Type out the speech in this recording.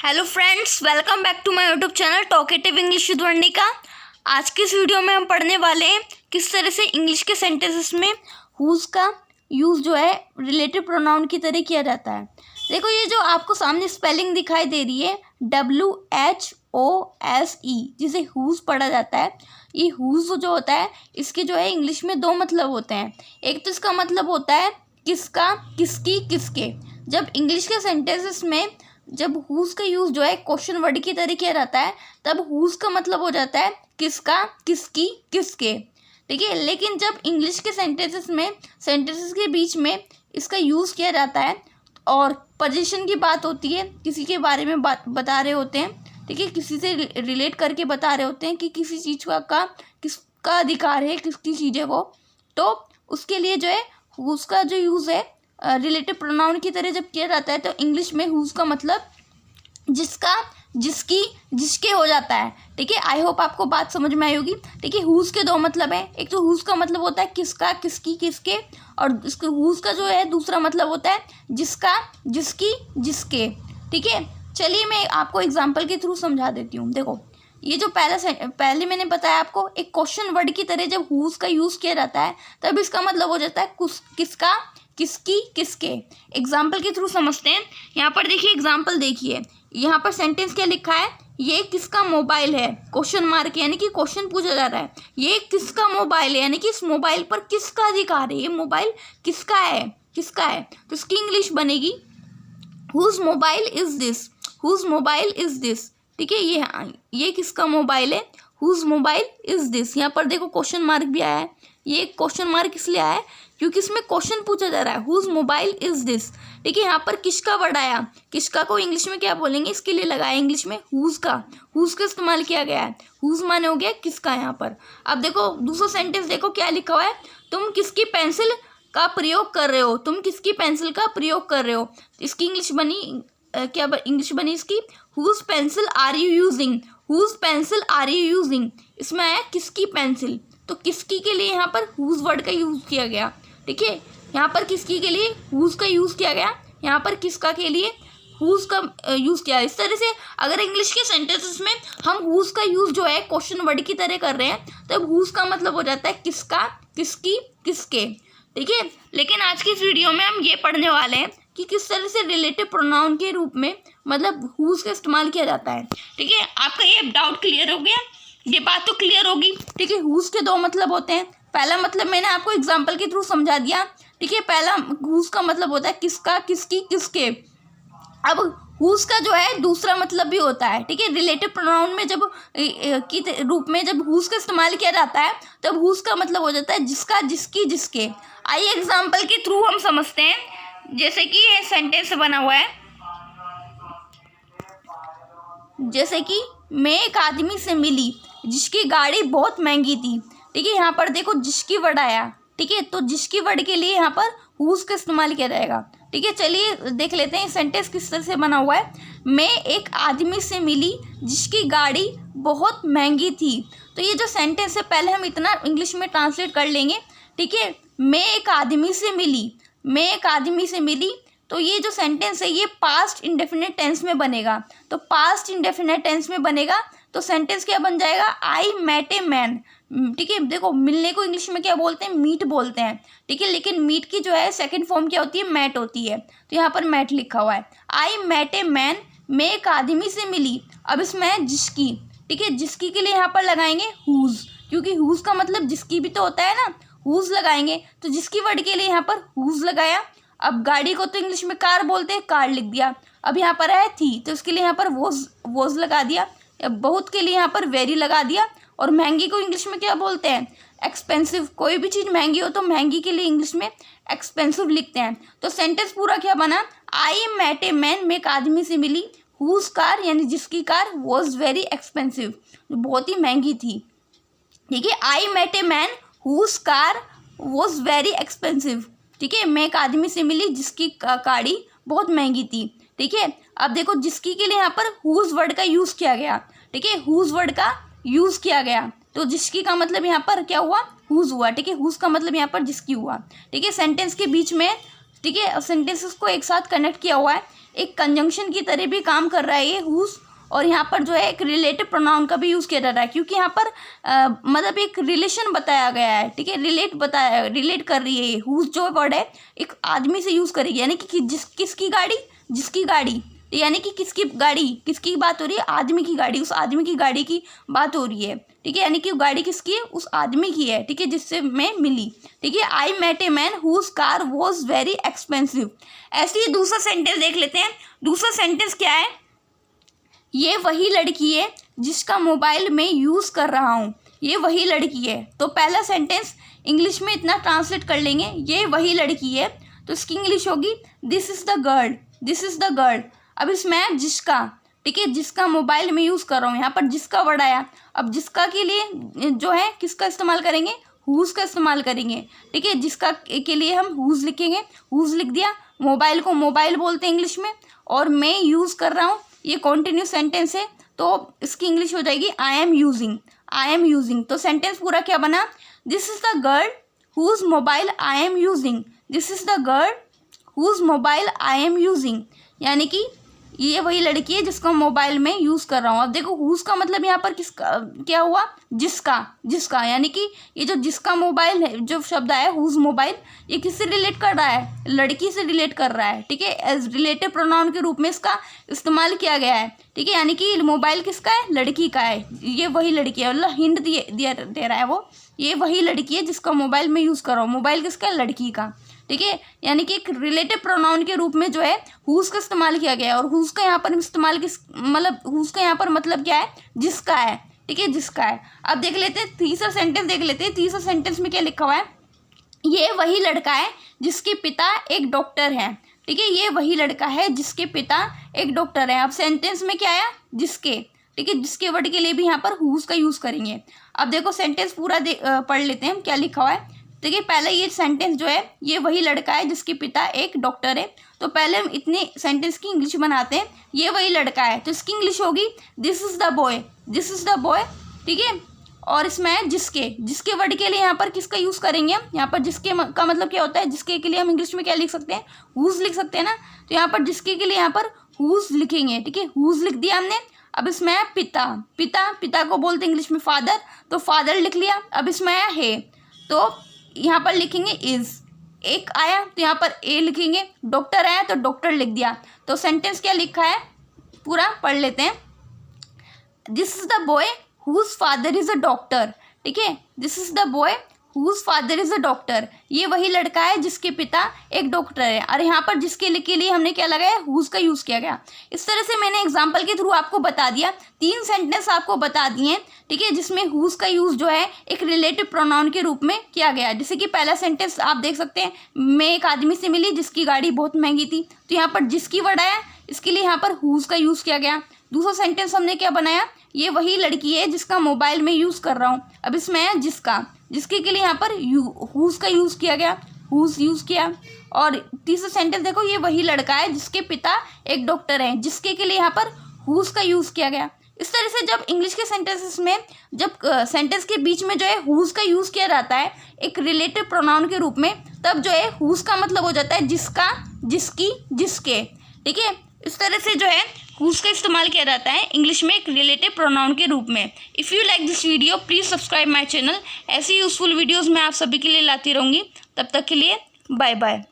Hello friends, welcome back to my YouTube channel talkative English with Varnika. आज की इस video में हम पढ़ने वाले हैं किस तरह से इंग्लिश के सेंटेंसेस में हुज का यूज़ जो है रिलेटिव प्रोनाउन की तरह किया जाता है। देखो, ये जो आपको सामने स्पेलिंग दिखाई दे रही है WHOSE, जिसे हुज पढ़ा जाता है। ये हुज जो होता है, इसके जो है इंग्लिश में दो मतलब होते हैं। एक तो इसका मतलब होता है किसका, किसकी, किसके। जब इंग्लिश के सेंटेंसेस में जब हुज का यूज़ जो है क्वेश्चन वर्ड की तरह किया जाता है, तब हुज का मतलब हो जाता है किसका, किसकी, किसके। ठीक है, लेकिन जब इंग्लिश के सेंटेंसेस के बीच में इसका यूज़ किया जाता है और पोजीशन की बात होती है, किसी के बारे में बात बता रहे होते हैं, ठीक है, किसी से रिलेट करके बता रहे होते हैं कि किसी चीज़ का किसका अधिकार है, किसकी चीज़ें को, तो उसके लिए जो है हुज का जो यूज़ है रिलेटिव प्रोनाउन की तरह जब किया जाता है, तो इंग्लिश में हुज का मतलब जिसका, जिसकी, जिसके हो जाता है। ठीक है, आई होप आपको बात समझ में आई होगी। ठीक है, हुज के दो मतलब हैं। एक तो हुज का मतलब होता है किसका, किसकी, किसके, और इसके हुज का जो है दूसरा मतलब होता है जिसका, जिसकी, जिसके। ठीक है, चलिए मैं आपको एग्जाम्पल के थ्रू समझा देती हूँ। देखो, ये जो पहले मैंने बताया आपको, एक क्वेश्चन वर्ड की तरह जब हुज का यूज़ किया जाता है, तब इसका मतलब हो जाता है किसका, किसकी, किसके। एग्जाम्पल के थ्रू समझते हैं। यहाँ पर देखिए, एग्जाम्पल देखिए, यहाँ पर सेंटेंस क्या लिखा है, ये किसका मोबाइल है, क्वेश्चन मार्क, यानी कि क्वेश्चन पूछा जा रहा है। ये किसका मोबाइल है, यानी कि इस मोबाइल पर किसका अधिकार है, ये मोबाइल किसका है, किसका है। तो इसकी इंग्लिश बनेगी whose mobile is this, whose mobile is this. ठीक है, ये किसका मोबाइल है, हुज मोबाइल इज दिस। यहाँ पर देखो क्वेश्चन मार्क भी आया है। ये क्वेश्चन मार्क इसलिए आया है क्योंकि इसमें क्वेश्चन पूछा जा रहा है, हुज मोबाइल इज दिस। ठीक है, यहाँ पर किसका वर्ड आया, किसका को इंग्लिश में क्या बोलेंगे, इसके लिए लगाया इंग्लिश में हुज का इस्तेमाल किया गया है। हुज माने हो गया किसका यहाँ पर। अब देखो दूसरा सेंटेंस, देखो क्या लिखा हुआ है, तुम किसकी पेंसिल का प्रयोग कर रहे हो, तुम किसकी पेंसिल का प्रयोग कर रहे हो। इसकी इंग्लिश बनी क्या इंग्लिश बनी इसकी, whose pencil are you using, whose pencil are you using. इसमें आया किसकी पेंसिल, तो किसकी के लिए यहाँ पर हुज वर्ड का यूज़ किया गया। ठीक है, यहाँ पर किसकी के लिए हुज का यूज़ किया गया, यहाँ पर किसका के लिए हुज का यूज़ किया। इस तरह से अगर इंग्लिश के सेंटेंसेस में हम हुज का यूज़ जो है क्वेश्चन वर्ड की तरह कर रहे हैं, तब हुज का मतलब हो जाता है किसका, किसकी, किसके। ठीक है, लेकिन आज की इस वीडियो में हम ये पढ़ने वाले हैं कि किस तरह से रिलेटिव प्रोनाउन के रूप में मतलब हुज का इस्तेमाल किया जाता है। ठीक है, आपका ये डाउट क्लियर हो गया, ये बात तो क्लियर होगी। ठीक है, हुज के दो मतलब होते हैं। पहला मतलब मैंने आपको एग्जाम्पल के थ्रू समझा दिया। ठीक है, पहला हुज का मतलब होता है किसका, किसकी, किसके। अब हुज का जो है दूसरा मतलब भी होता है। ठीक है, रिलेटिव प्रोनाउन में जब की रूप में जब हुज का इस्तेमाल किया जाता है, तब हुज का मतलब हो जाता है जिसका, जिसकी, जिसके। आइए एग्जाम्पल के थ्रू हम समझते हैं। जैसे कि ये सेंटेंस बना हुआ है, जैसे कि मैं एक आदमी से मिली जिसकी गाड़ी बहुत महंगी थी। ठीक है, यहाँ पर देखो जिसकी वर्ड आया। ठीक है, तो जिसकी वर्ड के लिए यहाँ पर हुज का इस्तेमाल किया जाएगा। ठीक है, चलिए देख लेते हैं सेंटेंस किस तरह से बना हुआ है। मैं एक आदमी से मिली जिसकी गाड़ी बहुत महंगी थी। तो ये जो सेंटेंस है, पहले हम इतना इंग्लिश में ट्रांसलेट कर लेंगे। ठीक है, मैं एक आदमी से मिली, मैं एक आदमी से मिली, तो ये जो सेंटेंस है ये पास्ट इंडेफिनिट टेंस में बनेगा। तो पास्ट इंडेफिनिट टेंस में बनेगा तो सेंटेंस क्या बन जाएगा, आई मेट ए मैन। ठीक है, देखो मिलने को इंग्लिश में क्या बोलते हैं, मीट बोलते हैं। ठीक है, लेकिन मीट की जो है सेकंड फॉर्म क्या होती है, मैट होती है। तो यहाँ पर मैट लिखा हुआ है, आई मेट ए मैन, मैं एक आदमी से मिली। अब इसमें है जिसकी। ठीक है, जिसकी के लिए यहाँ पर लगाएंगे हुज, क्योंकि हुज का मतलब जिसकी भी तो होता है ना, हुज लगाएंगे। तो जिसकी वर्ड के लिए यहाँ पर हुज लगाया। अब गाड़ी को तो इंग्लिश में कार बोलते हैं, कार लिख दिया। अब यहाँ पर है थी, तो इसके लिए यहाँ पर वोज लगा दिया। बहुत के लिए यहाँ पर वेरी लगा दिया। और महंगी को इंग्लिश में क्या बोलते हैं, एक्सपेंसिव। कोई भी चीज़ महंगी हो तो महंगी के लिए इंग्लिश में एक्सपेंसिव लिखते हैं। तो सेंटेंस पूरा क्या बना, आई मेट ए मैन, मैं एक आदमी से मिली, हुज कार यानी जिसकी कार वॉज वेरी एक्सपेंसिव, बहुत ही महंगी थी। ठीक है, I met a man whose car was very expensive. ठीक है, मैं एक आदमी से मिली जिसकी गाड़ी बहुत महंगी थी। ठीक है, अब देखो जिसकी के लिए यहाँ पर हुज वर्ड का यूज़ किया गया। ठीक है, हुज वर्ड का यूज़ किया गया, तो जिसकी का मतलब यहाँ पर क्या हुआ, हुज हुआ। ठीक है, हुज का मतलब यहाँ पर जिसकी हुआ। ठीक है, सेंटेंस के बीच में ठीक है, सेंटेंसेस को एक साथ कनेक्ट किया हुआ है, एक कंजंक्शन की तरह भी काम कर रहा है ये हुज। और यहाँ पर जो है एक रिलेटिव प्रोनाउन का भी यूज़ किया जा रहा है, क्योंकि यहाँ पर मतलब एक रिलेशन बताया गया है, ठीक है, रिलेट कर रही है ये हुज जो वर्ड है एक आदमी से यूज़ करेगी, यानी कि किसकी गाड़ी, यानी कि किसकी बात हो रही है, आदमी की गाड़ी, उस आदमी की गाड़ी की बात हो रही है, ठीक है, यानी कि गाड़ी किसकी है, उस आदमी की है, ठीक है, जिससे मैं मिली, ठीक है। I met a man whose car was very expensive. ऐसे ही दूसरा सेंटेंस देख लेते हैं। दूसरा सेंटेंस क्या है, ये वही लड़की है जिसका मोबाइल मैं यूज़ कर रहा हूँ, ये वही लड़की है। तो पहला सेंटेंस इंग्लिश में इतना ट्रांसलेट कर लेंगे, ये वही लड़की है, तो इसकी इंग्लिश होगी दिस इज़ द गर्ल। अब इसमें जिसका, ठीक है, जिसका मोबाइल में यूज़ कर रहा हूँ, यहाँ पर जिसका वर्ड आया। अब जिसका के लिए जो है किसका इस्तेमाल करेंगे, हुज का इस्तेमाल करेंगे, ठीक है। जिसका के लिए हम हुज लिखेंगे, हुज लिख दिया। मोबाइल को मोबाइल बोलते हैं इंग्लिश में, और मैं यूज़ कर रहा हूँ, ये कॉन्टिन्यूस सेंटेंस है, तो इसकी इंग्लिश हो जाएगी आई एम यूजिंग। तो सेंटेंस पूरा क्या बना, this is the girl whose mobile I am using, this is the girl whose mobile I am using, यानी कि ये वही लड़की है जिसका मोबाइल में यूज़ कर रहा हूँ। अब देखो हुज का मतलब यहाँ पर किसका क्या हुआ, जिसका, यानी कि ये जो जिसका मोबाइल है, जो शब्द आया हुज मोबाइल, ये किससे रिलेट कर रहा है, लड़की से रिलेट कर रहा है, ठीक है। एज रिलेटिव प्रोनाउन के रूप में इसका इस्तेमाल किया गया है, ठीक है, यानी कि मोबाइल किसका है, लड़की का है, ये वही लड़की है, मतलब हिंट दे रहा है वो, ये वही लड़की है जिसका मोबाइल में यूज़ कर रहा हूँ, मोबाइल किसका है, लड़की का, ठीक है। यानी कि एक रिलेटिव प्रोनाउन के रूप में जो है हुज का इस्तेमाल किया गया है, और हुज का यहाँ पर इस्तेमाल हुज का यहाँ पर मतलब क्या है, जिसका है, ठीक है, जिसका है। अब देख लेते हैं तीसरा सेंटेंस, तीसरा सेंटेंस में क्या लिखा हुआ है, ये वही लड़का है जिसके पिता एक डॉक्टर है, ठीक है, ये वही लड़का है जिसके पिता एक डॉक्टर है। अब सेंटेंस में क्या आया, जिसके, ठीक है, जिसके वर्ड के लिए भी यहाँ पर हुज का यूज़ करेंगे। अब देखो सेंटेंस पूरा पढ़ लेते हैं क्या लिखा हुआ है। देखिए पहले ये सेंटेंस जो है, ये वही लड़का है जिसके पिता एक डॉक्टर है, तो पहले हम इतने सेंटेंस की इंग्लिश बनाते हैं। ये वही लड़का है, तो इसकी इंग्लिश होगी दिस इज़ द बॉय, ठीक है। और इसमें जिसके वर्ड के लिए यहाँ पर किसका यूज़ करेंगे हम, यहाँ पर जिसके का मतलब क्या होता है, जिसके के लिए हम इंग्लिश में क्या लिख सकते हैं, हुज लिख सकते हैं ना, तो यहाँ पर जिसके के लिए यहाँ पर हुज लिखेंगे, ठीक है, हुज लिख दिया हमने। अब इसमें है पिता को बोलते हैं इंग्लिश में फादर, तो फादर लिख लिया। अब इसमें है, तो यहाँ पर लिखेंगे इज, एक आया तो यहाँ पर ए लिखेंगे, डॉक्टर आया तो डॉक्टर लिख दिया। तो सेंटेंस क्या लिखा है पूरा पढ़ लेते हैं। This is the boy whose father is a doctor, ठीक है, this is the boy whose father is a doctor, ये वही लड़का है जिसके पिता एक डॉक्टर है। और यहाँ पर जिसके लिए हमने क्या लगाया, हुज का यूज़ किया गया। इस तरह से मैंने एग्जाम्पल के थ्रू आपको बता दिया, 3 सेंटेंस आपको बता दिए, ठीक है, जिसमें हुज का यूज़ जो है एक रिलेटिव प्रोनाउन के रूप में किया गया। जैसे कि पहला सेंटेंस आप देख सकते हैं, मैं एक आदमी से मिली जिसकी गाड़ी बहुत महंगी थी, तो यहाँ पर जिसकी वर्ड आया, इसके लिए यहाँ पर हुज का यूज़ किया गया। दूसरा सेंटेंस हमने क्या बनाया, ये वही लड़की है जिसका मोबाइल में यूज़ कर रहा हूँ। अब इसमें है जिसके के लिए यहाँ पर हुज का यूज़ किया गया, हुज यूज़ किया। और तीसरा सेंटेंस देखो, ये वही लड़का है जिसके पिता एक डॉक्टर हैं, जिसके के लिए यहाँ पर हुज का यूज़ किया गया। इस तरह से जब इंग्लिश के सेंटेंसेस में जब सेंटेंस के बीच में जो है हुज का यूज़ किया जाता है एक रिलेटिव प्रोनाउन के रूप में, तब जो है हुज का मतलब हो जाता है जिसका, जिसकी, जिसके, ठीक है। इस तरह से जो है हुज का इस्तेमाल किया जाता है इंग्लिश में एक रिलेटिव प्रोनाउन के रूप में। If you like this video please subscribe my channel. ऐसी यूजफुल वीडियोज़ मैं आप सभी के लिए लाती रहूँगी। तब तक के लिए बाय बाय।